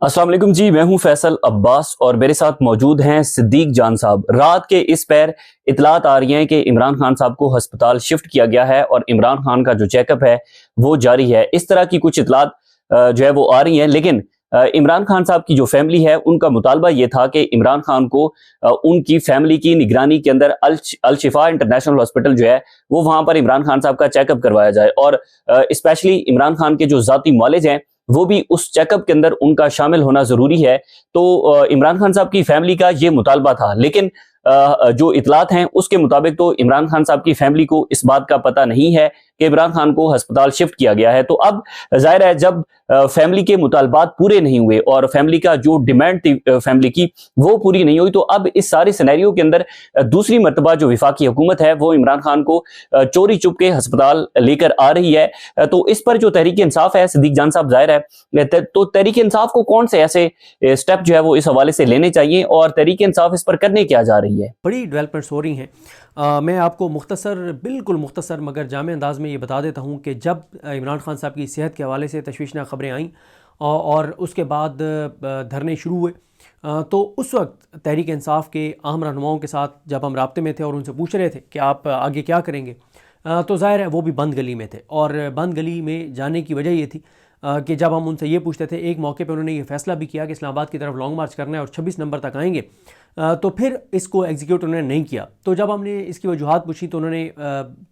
अस्सलाम वालेकुम जी, मैं हूं फैसल अब्बास और मेरे साथ मौजूद हैं सिद्दीक जान साहब। रात के इस पैर इतलात आ रही हैं कि इमरान खान साहब को अस्पताल शिफ्ट किया गया है और इमरान खान का जो चेकअप है वो जारी है। इस तरह की कुछ इतलात जो है वो आ रही हैं, लेकिन इमरान खान साहब की जो फैमिली है उनका मुतालबा ये था कि इमरान खान को उनकी फैमिली की निगरानी के अंदर अल शिफा इंटरनेशनल हॉस्पिटल जो है वो वहां पर इमरान खान साहब का चेकअप करवाया जाए और स्पेशली इमरान खान के जो जाती मौलिज हैं वो भी उस चेकअप के अंदर उनका शामिल होना जरूरी है। तो इमरान खान साहब की फैमिली का ये मुतालबा था, लेकिन जो इतलात हैं उसके मुताबिक तो इमरान खान साहब की फैमिली को इस बात का पता नहीं है कि इमरान खान को अस्पताल शिफ्ट किया गया है। तो अब जाहिर है जब फैमिली के मुतालबात पूरे नहीं हुए और फैमिली का जो डिमांड थी फैमिली की वो पूरी नहीं हुई, तो अब इस सारे सिनेरियो के अंदर दूसरी मरतबा जो विफाकी हुकूमत है वो इमरान खान को चोरी चुप के अस्पताल लेकर आ रही है। तो इस पर जो तहरीक इंसाफ है, सिद्दीक जान साहब, जाहिर है तो तहरीक इंसाफ को कौन से ऐसे स्टेप जो है वो इस हवाले से लेने चाहिए और तहरीक इंसाफ इस पर करने क्या जा रही है? बड़ी डेवलपमेंट्स हो रही हैं। मैं आपको बिल्कुल मुख्तसर मगर जामे अंदाज में ये बता देता हूँ कि जब इमरान खान साहब की सेहत के हवाले से तशवीशनाक खबरें आईं और उसके बाद धरने शुरू हुए, तो उस वक्त तहरीक इंसाफ के अहम रहनुमाओं के साथ जब हम राब्ते में थे और उनसे पूछ रहे थे कि आप आगे क्या करेंगे, तो ज़ाहिर है वो भी बंद गली में थे। और बंद गली में जाने की वजह ये थी कि जब हम उनसे ये पूछते थे, एक मौके पे उन्होंने ये फैसला भी किया कि इस्लामाबाद की तरफ लॉन्ग मार्च करना है और 26 नंबर तक आएंगे, तो फिर इसको एग्जीक्यूट उन्होंने नहीं किया। तो जब हमने इसकी वजूहात पूछी तो उन्होंने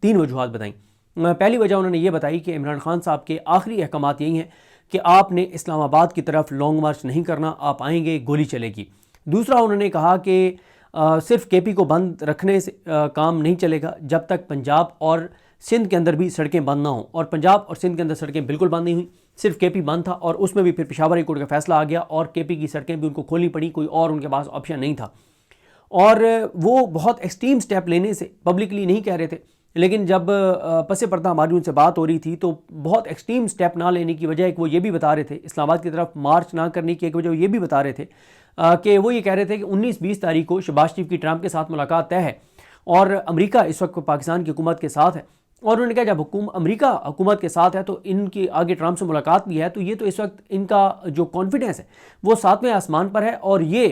3 वजूहात बताई। पहली वजह उन्होंने ये बताई कि इमरान खान साहब के आखिरी अहकामात यही हैं कि आपने इस्लामाबाद की तरफ लॉन्ग मार्च नहीं करना, आप आएंगे गोली चलेगी। दूसरा उन्होंने कहा कि सिर्फ केपी को बंद रखने से काम नहीं चलेगा जब तक पंजाब और सिंध के अंदर भी सड़कें बंद ना हों, और पंजाब और सिंध के अंदर सड़कें बिल्कुल बंद नहीं हुई, सिर्फ केपी बंद था और उसमें भी फिर पेशावर हाई कोर्ट का फैसला आ गया और केपी की सड़कें भी उनको खोलनी पड़ी, कोई और उनके पास ऑप्शन नहीं था। और वो बहुत एक्सट्रीम स्टेप लेने से पब्लिकली नहीं कह रहे थे, लेकिन जब पसे पर्दा हमारी उनसे बात हो रही थी तो बहुत एक्सट्रीम स्टेप ना लेने की वजह एक वो ये भी बता रहे थे, इस्लामाबाद की तरफ मार्च ना करने की एक वजह वो ये भी बता रहे थे कि वो ये कह रहे थे कि 19-20 तारीख को शहबाज शरीफ की ट्रंप के साथ मुलाकात तय है और अमेरिका इस वक्त पाकिस्तान की हुकूमत के साथ है। और उन्होंने कहा जब अमेरिका हुकूमत के साथ है तो इनकी आगे ट्रंप से मुलाकात भी है, तो ये तो इस वक्त इनका जो कॉन्फिडेंस है वो 7वें आसमान पर है और ये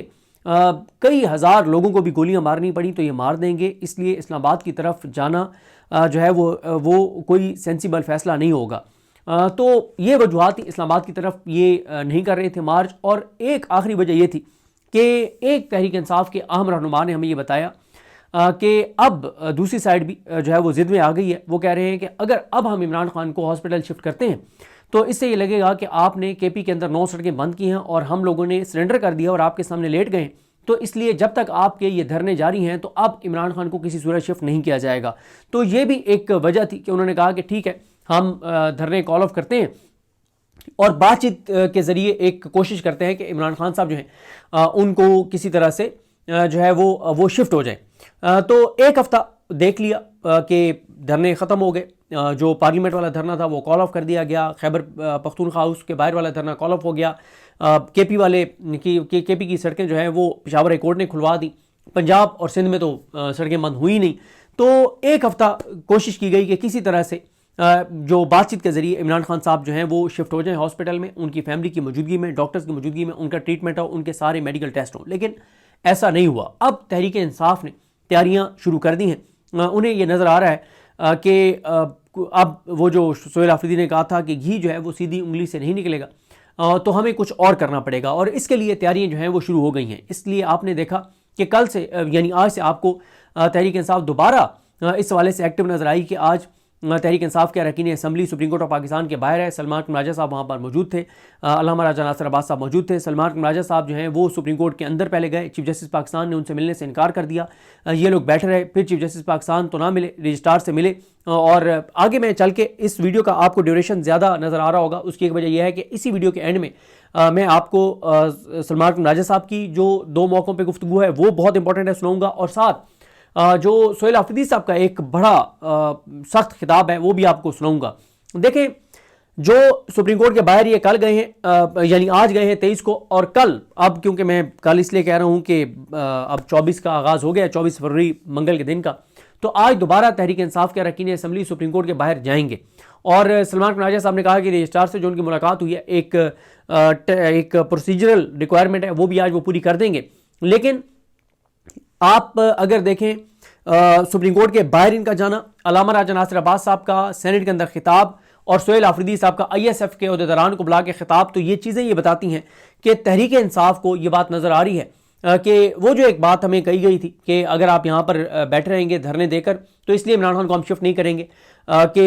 कई हज़ार लोगों को भी गोलियां मारनी पड़ी तो ये मार देंगे, इसलिए इस्लामाबाद की तरफ जाना जो है वो कोई सेंसिबल फैसला नहीं होगा। तो ये वजूहात इस्लामाबाद की तरफ ये नहीं कर रहे थे मार्च। और एक आखिरी वजह ये थी कि एक तहरीक इंसाफ के अहम रहनुमा ने हमें ये बताया कि अब दूसरी साइड भी जो है वो ज़िद में आ गई है। वो कह रहे हैं कि अगर अब हम इमरान खान को हॉस्पिटल शिफ्ट करते हैं तो इससे ये लगेगा कि आपने केपी के अंदर 9 सड़कें बंद की हैं और हम लोगों ने सरेंडर कर दिया और आपके सामने लेट गए, तो इसलिए जब तक आपके ये धरने जारी हैं तो अब इमरान खान को किसी सूरत शिफ्ट नहीं किया जाएगा। तो ये भी एक वजह थी कि उन्होंने कहा कि ठीक है हम धरने कॉल ऑफ करते हैं और बातचीत के ज़रिए एक कोशिश करते हैं कि इमरान खान साहब जो हैं उनको किसी तरह से जो है वो शिफ्ट हो जाए। तो एक हफ़्ता देख लिया कि धरने ख़त्म हो गए। जो पार्लियामेंट वाला धरना था वो कॉल ऑफ कर दिया गया, खैबर पख्तूनख्वा हाउस के बाहर वाला धरना कॉल ऑफ हो गया, केपी वाले केपी की सड़कें जो हैं वो पेशावर हाई कोर्ट ने खुलवा दी, पंजाब और सिंध में तो सड़कें बंद हुई नहीं। तो एक हफ़्ता कोशिश की गई कि किसी तरह से जो बातचीत के ज़रिए इमरान खान साहब जो हैं वो शिफ्ट हो जाएं हॉस्पिटल में, उनकी फैमिली की मौजूदगी में, डॉक्टर्स की मौजूदगी में उनका ट्रीटमेंट हो, उनके सारे मेडिकल टेस्ट हों, लेकिन ऐसा नहीं हुआ। अब तहरीक इंसाफ ने तैयारियां शुरू कर दी हैं। उन्हें ये नज़र आ रहा है कि अब वो जो सोहेल आफरीदी ने कहा था कि घी जो है वो सीधी उंगली से नहीं निकलेगा, तो हमें कुछ और करना पड़ेगा और इसके लिए तैयारियां जो हैं वो शुरू हो गई हैं। इसलिए आपने देखा कि कल से यानी आज से आपको तहरीक इंसाफ दोबारा इस हवाले से एक्टिव नज़र आई कि आज तहरीक इंसाफ के अरकान assembly supreme court of Pakistan के बाहर है। सलमान राजा साहब वहाँ पर मौजूद थे, अल्लामा राजा नासिर अब्बास साहब मौजूद थे। सलमान राजा साहब जो हैं वो सुप्रीम कोर्ट के अंदर पहले गए, चीफ जस्टिस पाकिस्तान ने उनसे मिलने से इनकार कर दिया, ये लोग बैठे रहे, फिर चीफ जस्टिस पाकिस्तान तो ना मिले, रजिस्ट्रार से मिले। और आगे मैं चल के इस वीडियो का आपको ड्यूरेशन ज़्यादा नज़र आ रहा होगा, उसकी एक वजह यह है कि इसी वीडियो के एंड में मैं आपको सलमान राजा साहब की जो 2 मौक़ों पर गुफ्तगू है वो बहुत इंपॉर्टेंट है सुनाऊँगा, और साथ जो सोहेल आफरीदी साहब का एक बड़ा सख्त खिताब है वो भी आपको सुनाऊंगा। देखें, जो सुप्रीम कोर्ट के बाहर ये कल गए हैं, यानी आज गए हैं 23 को, और कल, अब क्योंकि मैं कल इसलिए कह रहा हूं कि अब 24 का आगाज़ हो गया, 24 फरवरी मंगल के दिन का, तो आज दोबारा तहरीक इंसाफ के अरकान असम्बली सुप्रीम कोर्ट के बाहर जाएंगे और सलमान कनाजा साहब ने कहा कि रजिस्ट्रार से जो उनकी मुलाकात हुई है, एक प्रोसीजरल रिक्वायरमेंट है, वो भी आज वो पूरी कर देंगे। लेकिन आप अगर देखें सुप्रीम कोर्ट के बाहर इनका जाना, अल्लामा राजा नासिर अब्बास साहब का सेनेट के अंदर खिताब और सोहेल आफरीदी साहब का ISF के अहदेदारान को बुला के खिताब, तो ये चीज़ें ये बताती हैं कि तहरीक इंसाफ को ये बात नज़र आ रही है कि वो जो एक बात हमें कही गई थी कि अगर आप यहाँ पर बैठे रहेंगे धरने देकर तो इसलिए इमरान खान को हम शिफ्ट नहीं करेंगे कि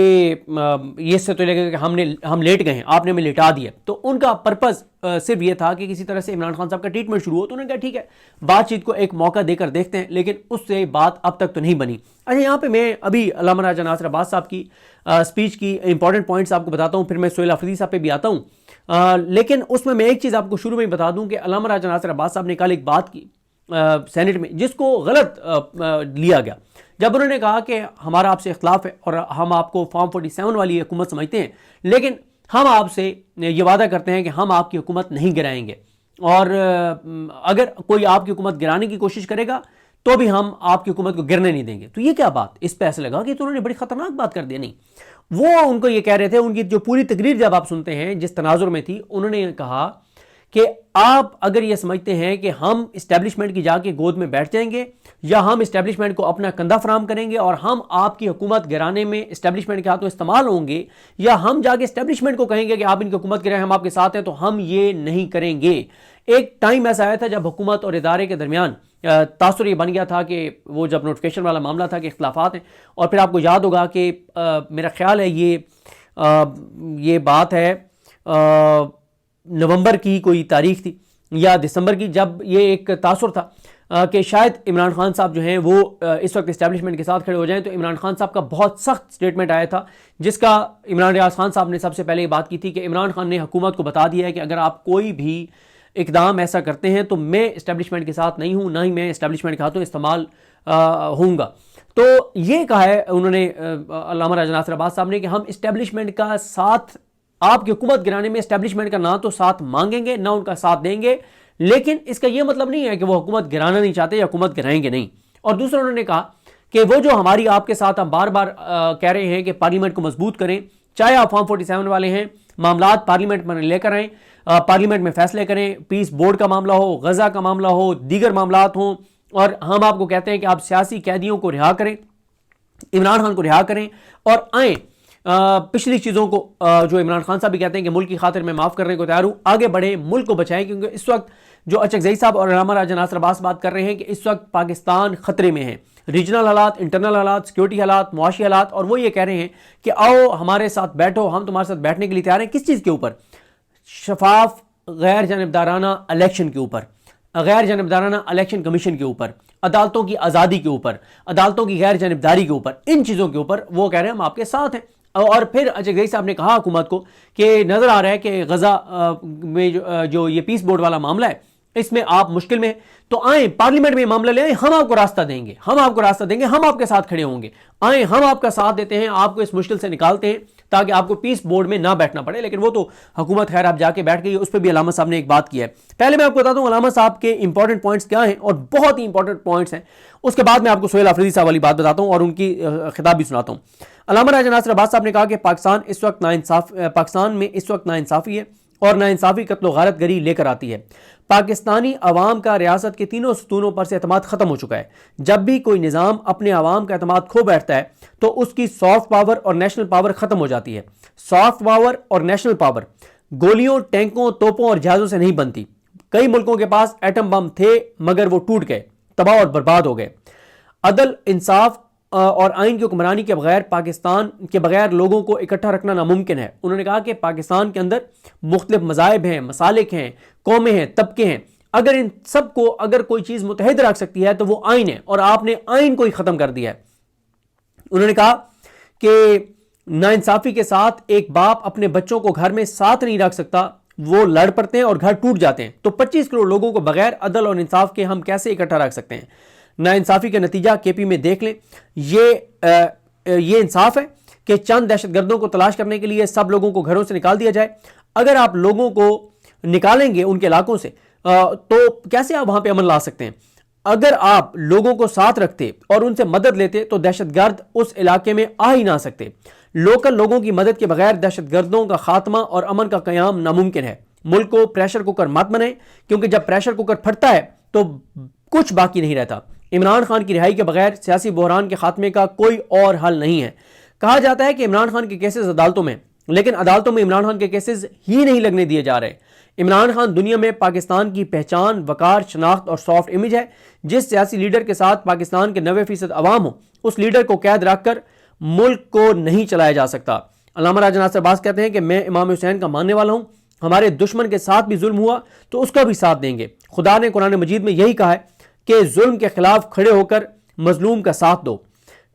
ये इससे तो लगेगा कि हम लेट गए हैं, आपने हमें लेटा दिया। तो उनका पर्पज़ सिर्फ ये था कि किसी तरह से इमरान खान साहब का ट्रीटमेंट शुरू हो। तो उन्होंने कहा ठीक है, बातचीत को एक मौका देकर देखते हैं, लेकिन उससे बात अब तक तो नहीं बनी। अच्छा, यहाँ पे मैं अभी अल्लामा राजा नासिर अब्बास साहब की स्पीच की इंपॉर्टेंट पॉइंट्स आपको बताता हूँ, फिर मैं सोहेल आफरीदी साहब पे भी आता हूँ। लेकिन उसमें मैं एक चीज़ आपको शुरू में ही बता दूं कि अल्लामा राजा नासिर अब्बास साहब ने कल एक बात की सेनेट में, जिसको गलत लिया गया, जब उन्होंने कहा कि हमारा आपसे इख्तलाफ है और हम आपको फॉर्म 47 वाली हुकूमत समझते हैं, लेकिन हम आपसे ये वादा करते हैं कि हम आपकी हुकूमत नहीं गिराएंगे, और अगर कोई आपकी हुकूमत गिराने की कोशिश करेगा तो भी हम आपकी हुकूमत को गिरने नहीं देंगे। तो ये क्या बात, इस पे ऐसे लगा कि तो उन्होंने बड़ी खतरनाक बात कर दी। नहीं, वो उनको ये कह रहे थे, उनकी जो पूरी तकरीर जब आप सुनते हैं जिस तनाजुर में थी, उन्होंने कहा कि आप अगर ये समझते हैं कि हम इस्टेब्लिशमेंट की जाके गोद में बैठ जाएंगे या हम इस्टेब्लिशमेंट को अपना कंधा फराम करेंगे और हम आपकी हुकूमत गिराने में इस्टेब्लिशमेंट के हाथों इस्तेमाल होंगे, या हम जाके इस्टेब्लिशमेंट को कहेंगे कि आप इनकी हुकूमत गिराएं, हम आपके साथ हैं, तो हम ये नहीं करेंगे। एक टाइम ऐसा आया था जब हुकूमत और इदारे के दरमियान तासुर ये बन गया था कि वो जब नोटिफिकेशन वाला मामला था कि इख्तलाफात हैं, और फिर आपको याद होगा कि मेरा ख्याल है ये बात है नवंबर की कोई तारीख थी या दिसंबर की, जब ये एक तासुर था कि शायद इमरान खान साहब जो हैं वो इस वक्त इस्टेब्लिशमेंट के साथ खड़े हो जाएं। तो इमरान खान साहब का बहुत सख्त स्टेटमेंट आया था, जिसका इमरान रियाज खान साहब ने सबसे पहले ये बात की थी कि इमरान खान ने हुकूमत को बता दिया है कि अगर आप कोई भी इकदाम ऐसा करते हैं तो मैं इस्टेब्लिशमेंट के साथ नहीं हूँ, ना ही मैं इस्टेब्लिशमेंट के हाथों इस्तेमाल होऊंगा। तो ये कहा है उन्होंने अल्लामा राजा नासिर अब्बास साहब ने कि हम इस्टेब्लिशमेंट का साथ, आपकी हुकूमत गिराने में इस्टेब्लिशमेंट का ना तो साथ मांगेंगे ना उनका साथ देंगे, लेकिन इसका यह मतलब नहीं है कि वो हुकूमत गिराना नहीं चाहते या हुकूमत गिराएंगे नहीं। और दूसरा उन्होंने कहा कि वो जो हमारी आपके साथ हम बार बार कह रहे हैं कि पार्लियामेंट को मजबूत करें, चाहे आप फॉर्म 47 वाले हैं, मामलात पार्लियामेंट में लेकर आएँ, पार्लियामेंट में फैसले करें, पीस बोर्ड का मामला हो, गजा का मामला हो, दीगर मामलात हों, और हम आपको कहते हैं कि आप सियासी कैदियों को रिहा करें, इमरान खान को रिहा करें और आएँ पिछली चीज़ों को जो इमरान खान साहब भी कहते हैं कि मुल्क की खातिर मैं माफ़ करने को तैयार हूँ, आगे बढ़े, मुल्क को बचाएं। क्योंकि इस वक्त जो अचकज़ई साहब और अल्लामा राजा नासिर अब्बास बात कर रहे हैं कि इस वक्त पाकिस्तान ख़तरे में है, रीजनल हालात, इंटरनल हालात, सिक्योरिटी हालात, मुआशी हालात, और वो ये कह रहे हैं कि आओ हमारे साथ बैठो, हम तुम्हारे साथ बैठने के लिए तैयार हैं। किस चीज़ के ऊपर? शफाफ गैर जानबदाराना इलेक्शन के ऊपर, गैर जानबदाराना इलेक्शन कमीशन के ऊपर, अदालतों की आज़ादी के ऊपर, अदालतों की गैर जानबदारी के ऊपर, इन चीज़ों के ऊपर वो कह रहे हैं हम आपके साथ हैं। और फिर अचकज़ई साहब ने कहा हुकूमत को कि नज़र आ रहा है कि गजा में जो ये पीस बोर्ड वाला मामला है इसमें आप मुश्किल में हैं, तो आए पार्लियामेंट में मामला ले आए, हम आपको रास्ता देंगे, हम आपको रास्ता देंगे, हम आपके साथ खड़े होंगे, आए हम आपका साथ देते हैं, आपको इस मुश्किल से निकालते हैं ताकि आपको पीस बोर्ड में ना बैठना पड़े। लेकिन वो तो हुकूमत खैर आप जाके बैठ गई, उस पर भी अल्लामा साहब ने एक बात की है। पहले मैं आपको बताता हूँ अल्लामा साहब के इंपॉर्टेंट पॉइंट्स क्या हैं, और बहुत ही इंपॉर्टेंट पॉइंट्स हैं। उसके बाद मैं आपको सोहेल आफरीदी साहब वाली बात बताता हूँ और उनकी खिताब भी सुनाता हूँ। अल्लामा राजा नासिर अब्बास साहब ने कहा कि पाकिस्तान में इस वक्त नाइंसाफ़ी है और नाइंसाफ़ी कत्ल गारत गरी लेकर आती है। पाकिस्तानी अवाम का रियासत के तीनों सतूनों पर से एतमाद ख़त्म हो चुका है। जब भी कोई निज़ाम अपने अवाम का एतमाद खो बैठता है तो उसकी सॉफ्ट पावर और नेशनल पावर ख़त्म हो जाती है। सॉफ्ट पावर और नेशनल पावर गोलियों, टैंकों, तोपों और जहाज़ों से नहीं बनती। कई मुल्कों के पास एटम बम थे मगर वो टूट गए, तबाह और बर्बाद हो गए। अदल, इंसाफ और आइन की हुक्मरानी के बगैर पाकिस्तान के बगैर लोगों को इकट्ठा रखना नामुमकिन है। उन्होंने कहा कि पाकिस्तान के अंदर मुख्तलिफ मज़ाहिब हैं, मसालिक हैं, कौमें हैं, तबके हैं। अगर इन सब को अगर कोई चीज़ मुतहद रख सकती है तो वो आइन है, और आपने आइन को ही ख़त्म कर दिया है। उन्होंने कहा कि नाइंसाफ़ी के साथ एक बाप अपने बच्चों को घर में साथ नहीं रख सकता, वो लड़ पड़ते हैं और घर टूट जाते हैं। तो 25 करोड़ लोगों को बगैर अदल और इंसाफ के हम कैसे इकट्ठा रख सकते हैं? नाइंसाफ़ी का नतीजा केपी में देख लें। ये इंसाफ है कि चंद दहशतगर्दों को तलाश करने के लिए सब लोगों को घरों से निकाल दिया जाए। अगर आप लोगों को निकालेंगे उनके इलाकों से तो कैसे आप वहां पे अमन ला सकते हैं? अगर आप लोगों को साथ रखते और उनसे मदद लेते तो दहशतगर्द उस इलाके में आ ही ना सकते। लोकल लोगों की मदद के बगैर दहशतगर्दों का खात्मा और अमन का कयाम नामुमकिन है। मुल्क को प्रेशर कुकर मत बनाए, क्योंकि जब प्रेशर कुकर फटता है तो कुछ बाकी नहीं रहता। इमरान खान की रिहाई के बगैर सियासी बहरान के खात्मे का कोई और हल नहीं है। कहा जाता है कि इमरान खान के केसेस अदालतों में, लेकिन अदालतों में इमरान खान के केसेस ही नहीं लगने दिए जा रहे। इमरान खान दुनिया में पाकिस्तान की पहचान, वकार, शनाख्त और सॉफ्ट इमेज है। जिस सियासी लीडर के साथ पाकिस्तान के 90% अवाम हो, उस लीडर को कैद रखकर मुल्क को नहीं चलाया जा सकता। अल्लामा राजा नासिर अब्बास कहते हैं कि मैं इमाम हुसैन का मानने वाला हूं, हमारे दुश्मन के साथ भी जुल्म हुआ तो उसका भी साथ देंगे। खुदा ने कुरान मजीद में यही कहा है कि जुल्म के खिलाफ खड़े होकर मजलूम का साथ दो।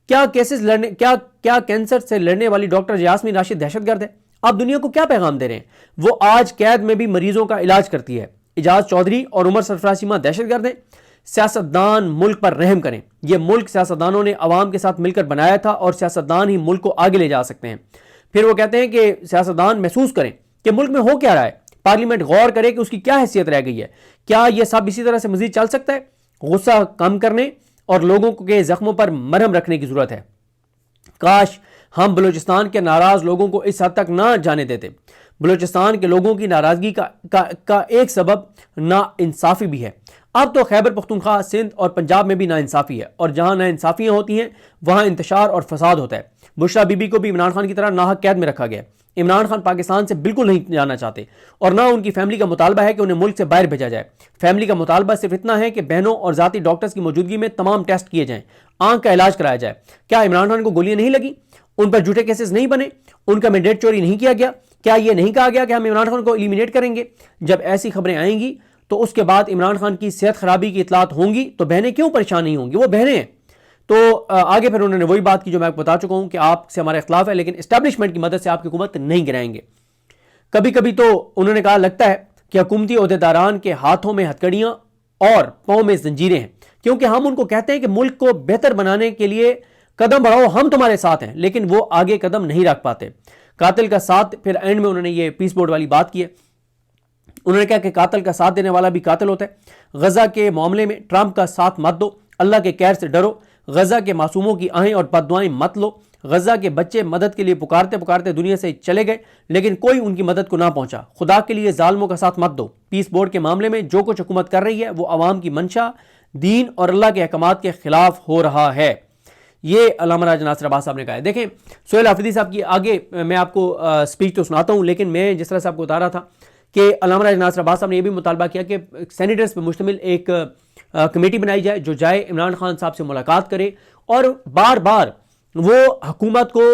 क्या केसेस लड़ने क्या कैंसर से लड़ने वाली डॉक्टर यास्मीन राशिद दहशतगर्द है? आप दुनिया को क्या पैगाम दे रहे हैं? वो आज कैद में भी मरीजों का इलाज करती है। इजाज चौधरी और उमर सरफराज चीमा दहशतगर्द हैं। सियासतदान मुल्क पर रहम करें। यह मुल्क सियासतदानों ने अवाम के साथ मिलकर बनाया था और सियासतदान ही मुल्क को आगे ले जा सकते हैं। फिर वो कहते हैं कि सियासतदान महसूस करें कि मुल्क में हो क्या रहा है। पार्लियामेंट गौर करे कि उसकी क्या हैसियत रह गई है। क्या यह सब इसी तरह से मजीद चल सकता है? गुस्सा कम करने और लोगों के जख्मों पर मरहम रखने की जरूरत है। काश हम बलूचिस्तान के नाराज लोगों को इस हद तक ना जाने देते। बलूचिस्तान के लोगों की नाराजगी का एक सबब नाइंसाफी भी है। अब तो खैबर पख्तूनख्वा, सिंध और पंजाब में भी नाइंसाफी है, और जहां नाइंसाफियां होती हैं वहां इंतशार और फसाद होता है। बुशरा बीबी को भी इमरान खान की तरह नाहक कैद में रखा गया। इमरान खान पाकिस्तान से बिल्कुल नहीं जाना चाहते और ना उनकी फैमिली का मुतालबा है कि उन्हें मुल्क से बाहर भेजा जाए। फैमिली का मुतालबा सिर्फ इतना है कि बहनों और जाती डॉक्टर्स की मौजूदगी में तमाम टेस्ट किए जाएं, आंख का इलाज कराया जाए। क्या इमरान खान को गोलियां नहीं लगी? उन पर झूठे केसेस नहीं बने? उनका मैंडेट चोरी नहीं किया गया? क्या यह नहीं कहा गया कि हम इमरान खान को एलिमिनेट करेंगे? जब ऐसी खबरें आएंगी तो उसके बाद इमरान खान की सेहत खराबी की इतलात होंगी तो बहनें क्यों परेशान नहीं होंगी? वो बहनें हैं। तो आगे फिर उन्होंने वही बात की जो मैं आपको बता चुका हूं कि आपसे हमारा इख्तिलाफ है, लेकिन एस्टैब्लिशमेंट की मदद से आपकी हुकूमत नहीं गिराएंगे। कभी कभी तो उन्होंने कहा लगता है कि हुकूमती ओहदेदारान के हाथों में हथकड़ियां और पांव में जंजीरें हैं, क्योंकि हम उनको कहते हैं कि मुल्क को बेहतर बनाने के लिए कदम बढ़ाओ, हम तुम्हारे साथ हैं, लेकिन वो आगे कदम नहीं रख पाते। कातिल का साथ, फिर एंड में उन्होंने ये पीस बोर्ड वाली बात की है। उन्होंने कहा कि कातिल का साथ देने वाला भी कातिल होता है। गजा के मामले में ट्रंप का साथ मत दो, अल्लाह के कहर से डरो। गजा के मासूमों की आहें और बददुआएं मत लो। गजा के बच्चे मदद के लिए पुकारते पुकारते दुनिया से चले गए, लेकिन कोई उनकी मदद को ना पहुंचा। खुदा के लिए जालिमों का साथ मत दो। पीस बोर्ड के मामले में जो कुछ हुकूमत कर रही है वो अवाम की मंशा, दीन और अल्लाह के अहकामात के खिलाफ हो रहा है। ये अल्लामा राजा नासिर अब्बास साहब ने कहा है। देखें, सोहेल आफरीदी साहब की आगे मैं आपको स्पीच तो सुनाता हूं, लेकिन मैं जिस तरह से आपको बता रहा था कि अल्लामा राजा नासिर अब्बास साहब ने यह भी मुतालबा किया कि सेनेटर्स पर मुश्तमिल एक कमेटी बनाई जाए जो जाए इमरान खान साहब से मुलाकात करे और बार बार वो हुकूमत को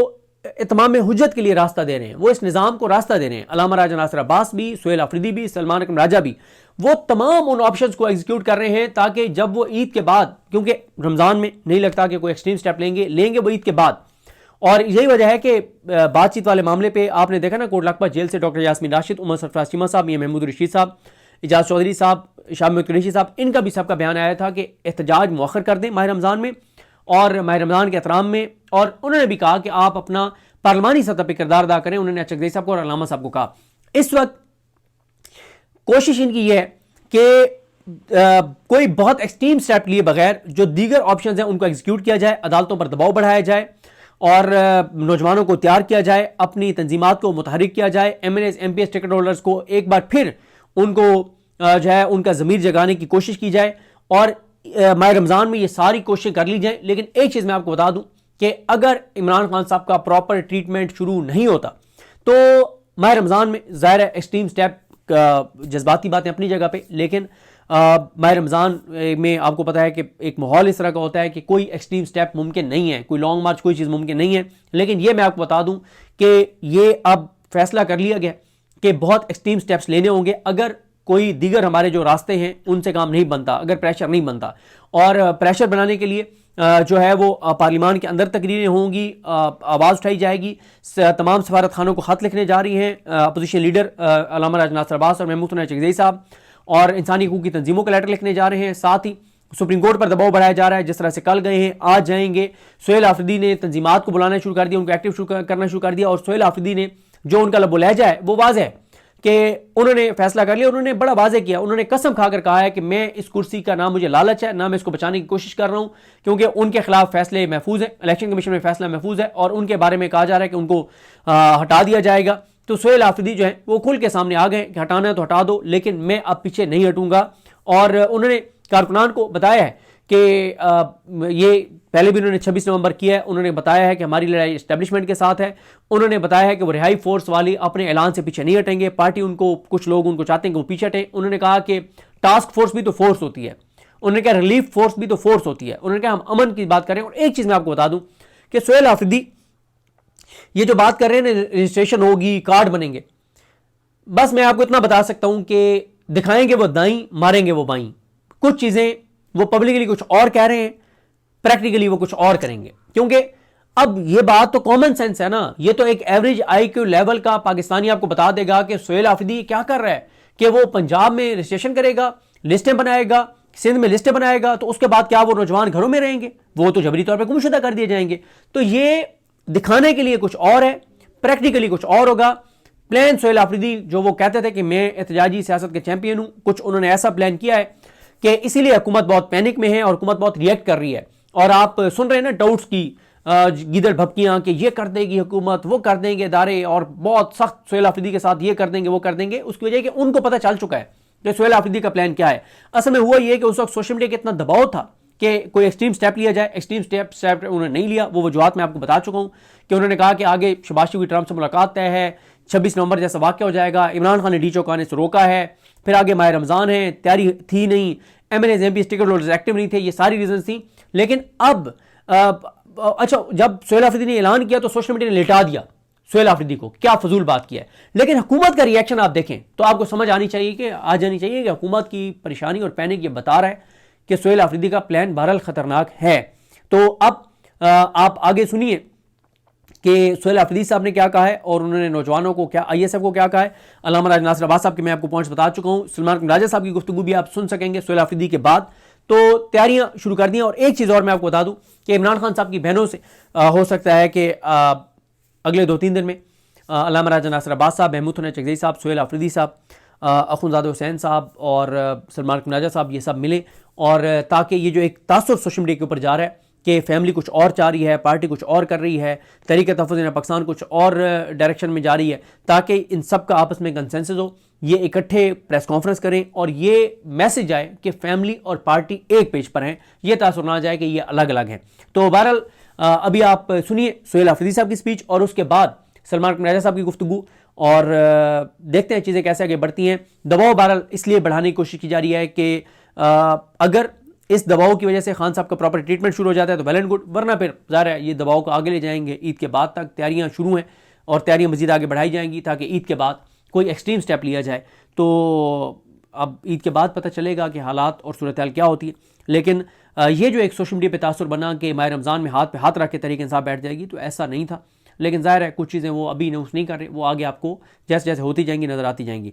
इत्माम हुज्जत के लिए रास्ता दे रहे हैं, वो इस निज़ाम को रास्ता दे रहे हैं। अल्लामा राजा नासिर अब्बास भी, सोहेल आफरीदी भी, सलमान अकरम राजा भी, वो तमाम उन ऑप्शंस को एग्जीक्यूट कर रहे हैं ताकि जब वो ईद के बाद, क्योंकि रमज़ान में नहीं लगता कि कोई एक्सट्रीम स्टेप लेंगे वो ईद के बाद। और यही वजह है कि बातचीत वाले मामले पे आपने देखा ना, कोट लखपत जेल से डॉक्टर यास्मीन राशिद, उमर सरफराज चीमा साहब, मियां महमूद रशीद साहब, इजाज चौधरी साहब, शाह महमूद कुरैशी साहब, इनका भी सबका बयान आया था कि एहतजाज मौखर कर दें माह रमज़ान में और माह रमज़ान के एहतराम में। और उन्होंने भी कहा कि आप अपना पार्लिमानी सतह पर किरदार अदा करें। उन्होंने चकदेई साहब को और अल्लामा साहब को कहा। इस वक्त कोशिश इनकी यह है कि कोई बहुत एक्सट्रीम स्टेप लिए बगैर जो दीगर ऑप्शंस हैं उनको एग्जीक्यूट किया जाए, अदालतों पर दबाव बढ़ाया जाए और नौजवानों को तैयार किया जाए, अपनी तंजीमात को मुतहरिक किया जाए, MNAs MPS टिकट होल्डर्स को एक बार फिर उनको जो है उनका ज़मीर जगाने की कोशिश की जाए और माह रमज़ान में ये सारी कोशिशें कर ली जाए। लेकिन एक चीज़ मैं आपको बता दूं कि अगर इमरान खान साहब का प्रॉपर ट्रीटमेंट शुरू नहीं होता तो माह रमज़ान में ज़ाहिर है एक्सट्रीम स्टेप, जज्बाती बातें अपनी जगह पे, लेकिन माह रमज़ान में आपको पता है कि एक माहौल इस तरह का होता है कि कोई एक्सट्रीम स्टेप मुमकिन नहीं है, कोई लॉन्ग मार्च, कोई चीज़ मुमकिन नहीं है। लेकिन ये मैं आपको बता दूं कि ये अब फैसला कर लिया गया कि बहुत एक्सट्रीम स्टेप्स लेने होंगे अगर कोई दीगर हमारे जो रास्ते हैं उनसे काम नहीं बनता, अगर प्रेशर नहीं बनता। और प्रेशर बनाने के लिए जो है वो पार्लियामान के अंदर तकरीरें होंगी, आवाज़ उठाई जाएगी, तमाम सफारत खानों को खत लिखने जा रही हैं अपोजिशन लीडर अल्लामा राजा नासिर अब्बास और महमूद चकदेई साहब, और इंसानी हकूक़ की तंजीमों को लेटर लिखने जा रहे हैं। साथ ही सुप्रीम कोर्ट पर दबाव बढ़ाया जा रहा है, जिस तरह से कल गए हैं आज जाएंगे। सोहेल आफरीदी ने तंजीमात को बुलाना शुरू कर दिया, उनको एक्टिव करना शुरू कर दिया, और सोहेल आफरीदी ने जो उनका लबो लहजा है वो वाज़ेह है कि उन्होंने फैसला कर लिया। उन्होंने बड़ा वाज़ेह किया, उन्होंने कसम खाकर कहा है कि मैं इस कुर्सी का ना मुझे लालच है, ना मैं इसको बचाने की कोशिश कर रहा हूं, क्योंकि उनके खिलाफ फैसले महफूज है, इलेक्शन कमीशन में फैसला महफूज है और उनके बारे में कहा जा रहा है कि उनको हटा दिया जाएगा। तो सुहेल आफरीदी जो है वो खुल के सामने आ गए कि हटाना है तो हटा दो, लेकिन मैं अब पीछे नहीं हटूंगा। और उन्होंने कारकुनान को बताया है कि ये पहले भी उन्होंने 26 नवंबर किया है, उन्होंने बताया है कि हमारी लड़ाई एस्टेब्लिशमेंट के साथ है। उन्होंने बताया है कि वो रिहाई फोर्स वाली अपने ऐलान से पीछे नहीं हटेंगे, पार्टी उनको, कुछ लोग उनको चाहते हैं कि वो पीछे हटें। उन्होंने कहा कि टास्क फोर्स भी तो फोर्स होती है, उन्होंने कहा रिलीफ फोर्स भी तो फोर्स होती है, उन्होंने कहा हम अमन की बात करें। और एक चीज़ मैं आपको बता दूं कि सुहेल आफरीदी ये जो बात कर रहे हैं रजिस्ट्रेशन होगी, कार्ड बनेंगे, बस मैं आपको इतना बता सकता हूं कि दिखाएंगे वो दाई, मारेंगे वो बाई। कुछ चीज़ें वो पब्लिकली कुछ और कह रहे हैं, प्रैक्टिकली वो कुछ और करेंगे, क्योंकि अब ये बात तो कॉमन सेंस है ना। ये तो एक एवरेज IQ लेवल का पाकिस्तानी आपको बता देगा कि सुहेल आफरीदी क्या कर रहा है, कि वो पंजाब में रजिस्ट्रेशन करेगा, लिस्टें बनाएगा, सिंध में लिस्टें बनाएगा, तो उसके बाद क्या वो नौजवान घरों में रहेंगे, वो तो जबरी तौर पर गुमशुदा कर दिए जाएंगे। तो ये दिखाने के लिए कुछ और है, प्रैक्टिकली कुछ और होगा। प्लान सुहेल आफरीदी जो वो कहते थे कि मैं एहतजाजी सियासत के चैंपियन हूं, कुछ उन्होंने ऐसा प्लान किया है कि इसीलिए हुकूमत बहुत पैनिक में है और हुकूमत बहुत रिएक्ट कर रही है। और आप सुन रहे हैं ना डाउट्स की गीदड़ भपकियां कि ये कर देगी हुकूमत, वो कर देंगे इदारे, और बहुत सख्त सुहेल आफरीदी के साथ ये कर देंगे, वो कर देंगे। उसकी वजह कि उनको पता चल चुका है कि सुहेल आफरीदी का प्लान क्या है। असल में हुआ ये कि उस वक्त सोशल मीडिया का इतना दबाव था कि कोई एक्सट्रीम स्टेप लिया जाए, एक्सट्रीम स्टेप उन्होंने नहीं लिया। वो वजूहत मैं आपको बता चुका हूं कि उन्होंने कहा कि आगे शहबाज शरीफ की ट्रंप से मुलाकात तय है, 26 नवंबर जैसा वाक़या हो जाएगा, इमरान खान ने डी चौंकाने से रोका है, फिर आगे माह रमज़ान है, तैयारी थी नहीं, MNAs MP ticket holders active नहीं थे, ये सारी रीजन थी। लेकिन अब अच्छा, जब सुहेल आफरीदी ने ऐलान किया तो सोशल मीडिया ने लेटा दिया सुहेल आफरीदी को, क्या फजूल बात किया है। लेकिन हुकूमत का रिएक्शन आप देखें तो आपको समझ आनी चाहिए कि हुकूमत की परेशानी और पैनिक ये बता रहा है कि सुहेल आफरीदी का प्लान बहरहाल खतरनाक है। तो अब आप आगे सुनिए कि सुहेल आफरीदी साहब ने क्या कहा है और उन्होंने नौजवानों को क्या, ISF को क्या कहा है। अल्लामा राजा नासिर अब्बास साहब के मैं आपको पॉइंट्स बता चुका हूँ। सलमान राजा साहब की गुफ्तगू भी आप सुन सकेंगे सुहेल आफरीदी के बाद। तो तैयारियां शुरू कर दी। और एक चीज़ और मैं आपको बता दूं कि इमरान खान साहब की बहनों से हो सकता है कि अगले 2-3 दिन में अल्लामा राजा नासिर अब्बास साहब, महमूद हसन चकज़ई साहब, सुहेल आफरीदी साहब, अखुंज़ादा हुसैन साहब और सलमान राजा साहब ये सब मिले, और ताकि ये जो एक तासुर सोशल मीडिया के ऊपर जा रहा है कि फैमिली कुछ और चाह रही है, पार्टी कुछ और कर रही है, तहरीक तहफ़्फ़ुज़ पाकिस्तान कुछ और डायरेक्शन में जा रही है, ताकि इन सब का आपस में कंसेंसस हो, ये इकट्ठे प्रेस कॉन्फ्रेंस करें और ये मैसेज आए कि फैमिली और पार्टी एक पेज पर हैं, ये तासुर ना जाए कि ये अलग अलग हैं। तो बहरहाल अभी आप सुनिए सुहेल आफरीदी साहब की स्पीच और उसके बाद सलमान राजा साहब की गुफ्तगू, और देखते हैं चीज़ें कैसे आगे बढ़ती हैं। दबाव बहरहाल इसलिए बढ़ाने की कोशिश की जा रही है कि अगर इस दबाव की वजह से खान साहब का प्रॉपर ट्रीटमेंट शुरू हो जाता है तो वेल एंड गुड, वरना फिर ज़ाहिर है ये दबाव को आगे ले जाएंगे। ईद के बाद तक तैयारियां शुरू हैं और तैयारियां मज़ीद आगे बढ़ाई जाएंगी ताकि ईद के बाद कोई एक्सट्रीम स्टेप लिया जाए। तो अब ईद के बाद पता चलेगा कि हालात और सूरत हाल क्या होती है। लेकिन ये जो एक सोशल मीडिया पे तासुर बना कि माह रमज़ान में हाथ पे हाथ रख के तहरीक इंसाफ बैठ जाएगी, तो ऐसा नहीं था। लेकिन ज़ाहिर है कुछ चीज़ें वो अभी अनाउंस नहीं कर रहे, वो आगे आपको जैसे जैसे होती जाएंगी नज़र आती जाएंगी।